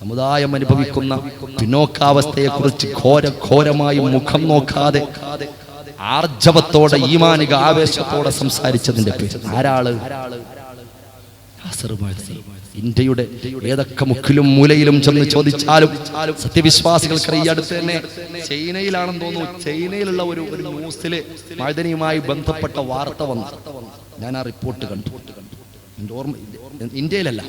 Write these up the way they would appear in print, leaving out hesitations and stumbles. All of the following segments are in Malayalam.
സമുദായം അനുഭവിക്കുന്ന പിന്നോക്കാവസ്ഥയെക്കുറിച്ച് ഘോരമായി മുഖം നോക്കാതെ ആർജവത്തോടെ ഈമാനിക ആവേശത്തോടെ സംസാരിച്ചതിന്റെ പേര് ആരാള്? ഇന്ത്യയുടെ ഏതൊക്കെ മുക്കിലും മൂലയിലും ചെന്ന് ചോദിച്ചാലും സത്യവിശ്വാസികൾക്ക് ഈ അടുത്ത് തന്നെ ചൈനയിലാണെന്ന് തോന്നുന്നു, ചൈനയിലുള്ള ഒരു ന്യൂസില് മഅദനിയുമായി ബന്ധപ്പെട്ട വാർത്ത വന്നു. ഞാൻ ആ റിപ്പോർട്ട് കണ്ടു. എൻ്റെ ഓർമ്മ ഇന്ത്യയിലല്ല,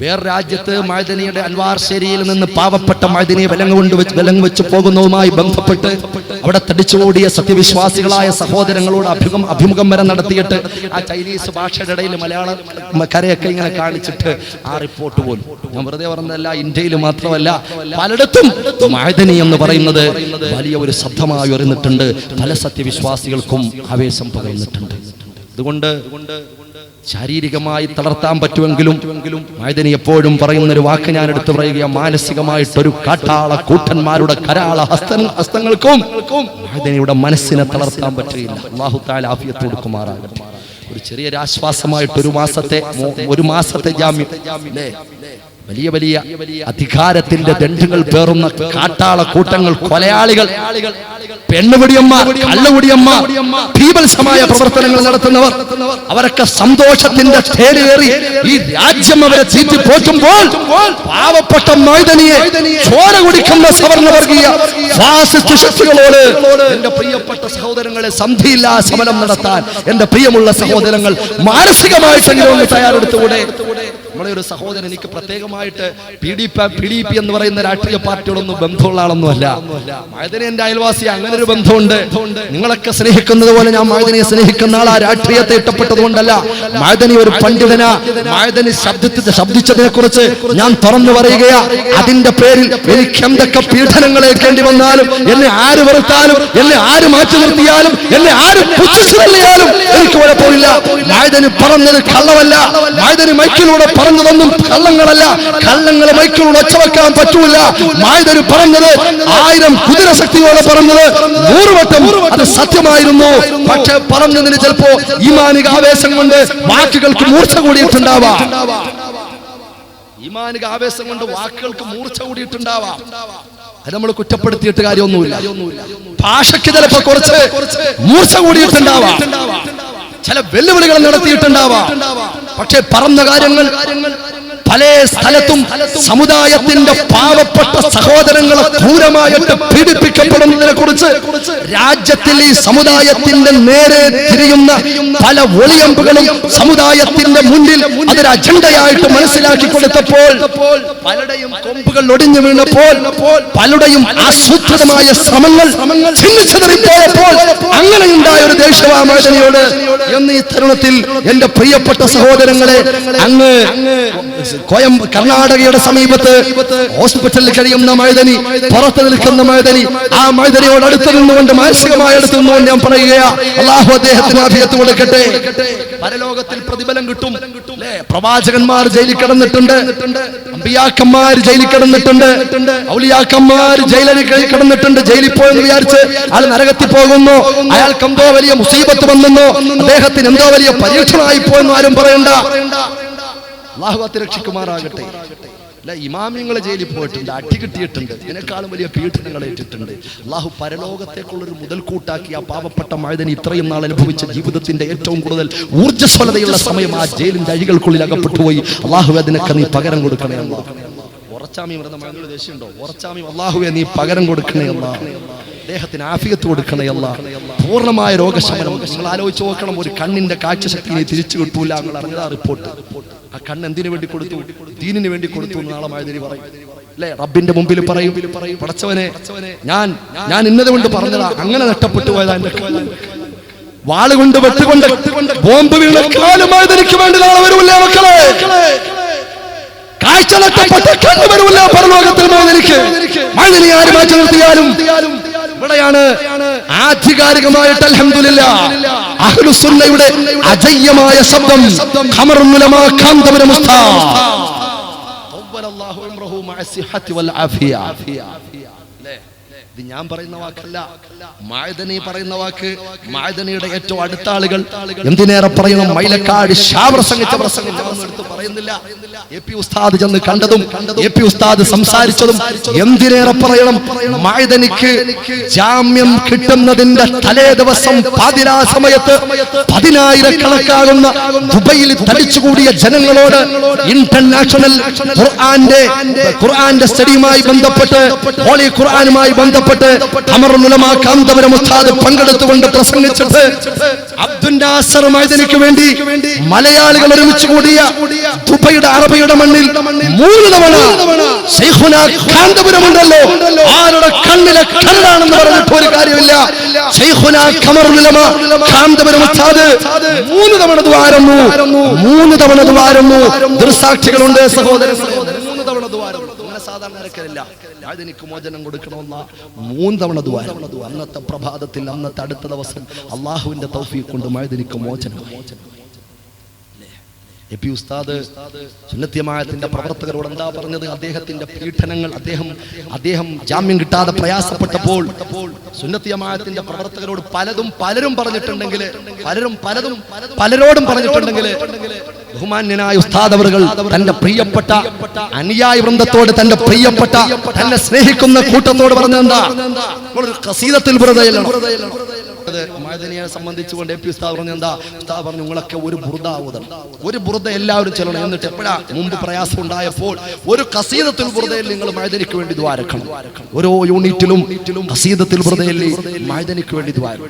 വേറെ രാജ്യത്ത് മഅദനിയുടെ അൻവാർ ശേരിയിൽ നിന്ന് പാവപ്പെട്ട മഅദനിയെ വിലങ്ങ് വെച്ച് പോകുന്നതുമായി ബന്ധപ്പെട്ട് അവിടെ തടിച്ചുകൂടിയ സത്യവിശ്വാസികളായ സഹോദരങ്ങളോട് അഭിമുഖം വരെ നടത്തിയിട്ട് ആ ചൈനീസ് ഭാഷയുടെ ഇടയിൽ മലയാള കരയൊക്കെ ഇങ്ങനെ കാണിച്ചിട്ട് ആ റിപ്പോർട്ട് പോലും, ഞാൻ വെറുതെ പറഞ്ഞതല്ല, ഇന്ത്യയിൽ മാത്രമല്ല പലയിടത്തും മഅദനി എന്ന് പറയുന്നത് വലിയ ഒരു ശബ്ദമായി ഉയർന്നിട്ടുണ്ട്. പല സത്യവിശ്വാസികൾക്കും ആവേശം പകർന്നിട്ടുണ്ട്. അതുകൊണ്ട് ശാരീരികമായി തളർത്താൻ പറ്റുമെങ്കിലും മഅദനി എപ്പോഴും പറയുന്ന ഒരു വാക്ക് ഞാൻ എടുത്തു പറയുക, മാനസികമായിട്ടൊരു കാട്ടാള കൂട്ടന്മാരുടെ കരാള ഹസ്തങ്ങൾക്കും മഅദനിയുടെ മനസ്സിനെ തളർത്താൻ പറ്റില്ല. അല്ലാഹു തആല ആഫിയത്ത് കൊടുക്കുമാറാകട്ടെ. ഒരു ചെറിയൊരു ആശ്വാസമായിട്ട് ഒരു മാസത്തെ ജാമ്യം, വലിയ അധികാരത്തിന്റെ ദണ്ഡുകൾ പേറുന്ന കാട്ടാള കൂട്ടങ്ങൾ, കൊലയാളികൾ, പെണ്ണുപിടിയന്മാർ, കള്ളുപിടിയന്മാർ, ഭീഭത്സമായ പ്രവർത്തനങ്ങൾ നടത്തുന്നവർ, അവരൊക്കെ സന്തോഷത്തിന്റെ തേടിയേറി ഈ രാജ്യം അവരെ ചീറ്റി പോറ്റുമ്പോൾ പാവപ്പെട്ട മഅദനിയെ ചോര കുടിക്കുന്ന സവർണവർഗീയ ഫാസിസ്റ്റ് ശക്തികളോട് എന്റെ പ്രിയപ്പെട്ട സഹോദരങ്ങളെ സന്ധിയില്ലാ സമരം നടത്താൻ എന്റെ പ്രിയമുള്ള സഹോദരങ്ങൾ മാനസികമായിട്ടെങ്കിലും തയ്യാറെടുത്തുകൂടെ? നമ്മളെ ഒരു സഹോദരൻ, എനിക്ക് പ്രത്യേകമായിട്ട് PDP എന്ന് പറയുന്ന രാഷ്ട്രീയ പാർട്ടിയോടൊന്നും ബന്ധമുള്ള ആളൊന്നുമല്ല. മഅദനി എന്റെ അയൽവാസി, അങ്ങനെ ഒരു ബന്ധമുണ്ട്. നിങ്ങളൊക്കെ സ്നേഹിക്കുന്നത് പോലെ ഞാൻ മഅദനിയെ സ്നേഹിക്കുന്ന ആൾ. ആ രാഷ്ട്രീയത്തെ ഇഷ്ടപ്പെട്ടത് കൊണ്ടല്ല. മഅദനി ഒരു പണ്ഡിതനാ. മഅദനി ശബ്ദിച്ചതിനെ കുറിച്ച് ഞാൻ തുറന്നു പറയുകയാ. അതിന്റെ പേരിൽ എനിക്ക് എന്തൊക്കെ പീഡനങ്ങൾ ഏൽക്കേണ്ടി വന്നാലും, എന്നെ ആര് വെറുത്താലും, എന്നെ ആര് മാറ്റി നിർത്തിയാലും, എന്നെ ആര് പുച്ഛിച്ചു തള്ളിയാലും എനിക്ക് കുഴപ്പമില്ല. മഅദനി പറഞ്ഞത് കള്ളമല്ല. മഅദനി മൈക്കിലൂടെ പറഞ്ഞതൊന്നും കള്ളങ്ങളല്ല. കള്ളങ്ങളെ മൈക്കിലൂടെ ഒച്ചവെക്കാൻ പറ്റൂല. മഅദനി പറഞ്ഞത് 1000 കുതിരശക്തിയോടെ പറഞ്ഞത് 100 വട്ടം അത് സത്യമായിരുന്നു. പക്ഷെ പറഞ്ഞതിന് ചിലപ്പോ ഈമാനിക ആവേശം കൊണ്ട് വാക്കുകൾക്ക് മൂർച്ച കൂടിയിട്ടുണ്ടാവാം. ഈമാനിക ആവേശം കൊണ്ട് വാക്കുകൾക്ക് മൂർച്ച കൂടിയിട്ടുണ്ടാവാം. അത് നമ്മൾ കുറ്റപ്പെടുത്തിയിട്ട് കാര്യമൊന്നുമില്ല. ഭാഷയ്ക്ക് ചിലപ്പോ കുറച്ച് മൂർച്ച കൂടിയിട്ടുണ്ടാവാം. ചില വെല്ലുവിളികൾ നടത്തിയിട്ടുണ്ടാവാം. പക്ഷെ പറഞ്ഞ കാര്യങ്ങൾ പല സ്ഥലത്തും സമുദായത്തിന്റെ പാവപ്പെട്ട സഹോദരങ്ങളെ ക്രൂരമായിട്ട് പീഡിപ്പിക്കപ്പെടുന്നതിനെ കുറിച്ച് രാജ്യത്തിൽ ഈ സമുദായത്തിന്റെ നേരെ തിരിയുന്ന പല ഒളിയമ്പുകളും സമുദായത്തിന്റെ മുന്നിൽ അതൊരു അജണ്ടയായിട്ട് മനസ്സിലാക്കി കൊടുത്തപ്പോൾ പലരുടെയും കൊമ്പുകൾ ഒടിഞ്ഞു വീണപ്പോൾ പലരുടെയും ആസൂത്രിതമായ ശ്രമങ്ങൾ ചിന്നിച്ചെറിപ്പോയപ്പോൾ അങ്ങനെയുണ്ടായ ഒരു ദേഷ്യവാ മഅദനിയോട് എന്ന് ഈ തരുണത്തിൽ എന്റെ പ്രിയപ്പെട്ട സഹോദരങ്ങളെ, അങ്ങ് കർണാടകയുടെ സമീപത്ത് ഹോസ്പിറ്റലിൽ കഴിയുന്ന മഅദനി, പുറത്ത് നിൽക്കുന്ന മഅദനി, ആ മഅദനിയോട് അടുത്ത് നിന്നുകൊണ്ട് മാനസികമായി അടുത്ത് നിന്നുകൊണ്ട് ഞാൻ പറയുകയാ, അല്ലാഹു അദ്ദേഹത്തിന് ആഫിയത്ത് കൊടുക്കട്ടെ. പരലോകത്തിൽ പ്രതിഫലം കിട്ടും. പ്രവാചകന്മാർ ജയിലിൽ കിടന്നിട്ടുണ്ട്, അമ്പിയാക്കന്മാർ ജയിലിൽ കിടന്നിട്ടുണ്ട്, ഔലിയാക്കന്മാർ ജയിലിൽ കിടന്നിട്ടുണ്ട്. ജയിലിൽ പോയെന്ന് വിചാരിച്ച് ആൾ നരകത്തിൽ പോകുന്നു, അയാൾക്ക് എന്തോ വലിയ മുസീബത്ത് വന്നെന്നോ അദ്ദേഹത്തിന് എന്തോ വലിയ പരീക്ഷണമായി പോയെന്നോ ആരും പറയണ്ട. അല്ലാഹു രക്ഷിക്കുമാറാകട്ടെ. അല്ല, ഇമാമിങ്ങളെ ജയിലിൽ പോയിട്ടുണ്ട്, അടി കിട്ടിയിട്ടുണ്ട്, ഇതിനേക്കാളും വലിയ പീഡനങ്ങൾ ഏറ്റിട്ടുണ്ട്. അല്ലാഹു പരലോകത്തേക്കുള്ളൊരു മുതൽക്കൂട്ടാക്കി ആ പാവപ്പെട്ട മഅദനി ഇത്രയും നാൾ അനുഭവിച്ച ജീവിതത്തിന്റെ ഏറ്റവും കൂടുതൽ ഊർജ്ജസ്വലതയുള്ള സമയം ആ ജയിലിന്റെ അഴികൾക്കുള്ളിൽ അകപ്പെട്ടുപോയി. അല്ലാഹു അതിനൊക്കെ നീ പകരം കൊടുക്കണേ അല്ലാഹ്. ഉറച്ചാമി മകൾ ദേശമുണ്ടോ? ഉറച്ചാമി അല്ലാഹുവേ നീ പകരം കൊടുക്കണേ അല്ലാഹ്. അദ്ദേഹത്തിന് ആഫിയത്ത് കൊടുക്കണേ അല്ലാഹ്. പൂർണ്ണമായ രോഗശമനം. നിങ്ങൾ ആലോചിച്ച് നോക്കണം, ഒരു കണ്ണിന്റെ കാഴ്ചശക്തി നീ തിരിച്ചു കിട്ടൂല. നിങ്ങൾ അറിഞ്ഞതാ റിപ്പോർട്ട്. ആ കണ്ണ് എന്തിനു വേണ്ടി കൊടുത്തു? ദീനിന് വേണ്ടി കൊടുത്തു എന്ന് നാളെ മഅദനി പറയും അല്ലെ? റബ്ബിന്റെ മുമ്പിൽ പറയും, പടച്ചവനെ ഞാൻ ഇന്നത് കൊണ്ട് പറഞ്ഞതാ, അങ്ങനെ നഷ്ടപ്പെട്ടു പോയതാ എന്റെ വാളുകൊണ്ട് വെട്ടുകൊണ്ട് ബോംബ് വീണ കാലം മഅദനിക്ക് വേണ്ടി നാളെ വരൂല്ലേ മക്കളെ? കാഴ്ച നഷ്ടപ്പെട്ട കണ്ണ് വരൂല്ല പരലോകത്തിൽ മഅദനിക്ക്. മഅദനി ആര് മാറ്റി നിർത്തിയാലും ഇവിടെയാണ് ആധികാരികമായിട്ട് അൽഹംദുലില്ലാഹ് അഹ്ലുസുന്നയുടെ അജയ്യമായ ശബ്ദം ഖമറുൽ ഉലമാ കാന്തപുരം ഉസ്താദ് തവല്ലല്ലാഹു അംറഹു മഅ സിഹത്തി വൽ ആഫിയ. ഇത് ഞാൻ പറയുന്ന വാക്കല്ല, മഅദനി പറയുന്ന വാക്ക്. മഅദനിയുടെ ഏറ്റവും അടുത്ത ആളുകൾ, എന്തിനേറെ പറയണം, മൈലക്കാട് പ്രസംഗിച്ച പ്രസംഗം ഞാനൊന്നും എടുത്ത് പറയുന്നില്ല. എ പി ഉസ്താദ് ചെന്ന് കണ്ടതും എ പി ഉസ്താദ് സംസാരിച്ചതും എന്തിനേറെ പറയണം. മഅദനിക്ക് ജാമ്യം കിട്ടുന്നതിന്റെ തലേ ദിവസം പാതിരാ സമയത്ത് 10,000 ദുബൈയിൽ തടിച്ചുകൂടിയ ജനങ്ങളോട് ഇന്റർനാഷണൽ ഖുർആന്റെ സ്റ്റഡിയുമായി ബന്ധപ്പെട്ട്, ഹോളി ഖുർആനുമായി ബന്ധപ്പെട്ട് ഖമറുൽ ഉലമ കാന്തപുരം ഉസ്താദ് പങ്കെടുത്തുകൊണ്ട് പ്രസംഗിച്ചിട്ട് അബ്ദുൽ നാസർ മഅദനിക്ക് വേണ്ടി മലയാളികൾ ഒരുമിച്ച് കൂടിയ ദുബൈയുടെ അറബിയുടെ മണ്ണിൽ 3 തവണ ശൈഖുന കാന്തപുരം ഉണ്ടല്ലോ, ആരുടെ കണ്ണിലെ കരടാണെന്ന് പറഞ്ഞിട്ട് ഒരു കാര്യമില്ല. ശൈഖുന ഖമറുൽ ഉലമ കാന്തപുരം ഉസ്താദ് 3 തവണ ദ്വാരന്നു, 3 തവണ ദ്വാരന്നു. ദൃസാക്ഷികളുണ്ട് സഹോദരന്മാരെ, 3 തവണ ദ്വാരം. അങ്ങനെ സാധാരണ നിരക്കലില്ല. മഅദനിക്ക് മോചനം കൊടുക്കണമെന്ന 3 തവണ ദ്വാരം. അന്നത്തെ പ്രഭാതത്തിൽ, അന്നത്തെ അടുത്ത ദിവസം അള്ളാഹുവിന്റെ തൗഫീഖ് കൊണ്ട് മഅദനിക്ക് മോചനം. എ പി ഉസ്താദ് സുന്നത്ത് ജമാഅത്തിന്റെ പ്രവർത്തകരോട് എന്താ പറഞ്ഞത്? അദ്ദേഹത്തിന്റെ പീഡനങ്ങൾ, അദ്ദേഹം ജാമ്യം കിട്ടാതെ പ്രയാസപ്പെട്ടപ്പോൾ സുന്നത്ത് ജമാഅത്തിന്റെ പ്രവർത്തകരോട് പലരും പറഞ്ഞിട്ടുണ്ടെങ്കിൽ, പലരോടും പറഞ്ഞിട്ടുണ്ടെങ്കിൽ, ബഹുമാന്യനായ ഉസ്താദ് അവറുകൾ തന്റെ പ്രിയപ്പെട്ട അനുയായ വൃന്ദത്തോട്, തന്റെ പ്രിയപ്പെട്ട തന്നെ സ്നേഹിക്കുന്ന കൂട്ടത്തോട് പറഞ്ഞെന്താ? ഖസീദത്തുൽ ബുർദയിലാണ് മഅദനിയെ സംബന്ധിച്ചുകൊണ്ട് എ പി ഉസ്താദ് പറഞ്ഞു, എന്താ ഉസ്താദ് പറഞ്ഞു, നിങ്ങളൊക്കെ ഒരു ബുർദ എല്ലാവരും ചെല്ലണം. എന്നിട്ട് എപ്പോഴാ മുമ്പ് പ്രയാസം ഉണ്ടായപ്പോൾ ഒരു ഖസീദത്തുൽ ബുർദയിൽ നിങ്ങൾ മഅദനിക്ക് വേണ്ടി ദ്വാരക്കണം. ഓരോ യൂണിറ്റിലും ഖസീദത്തുൽ ബുർദയിൽ മഅദനിക്ക് വേണ്ടി ദ്വാരം.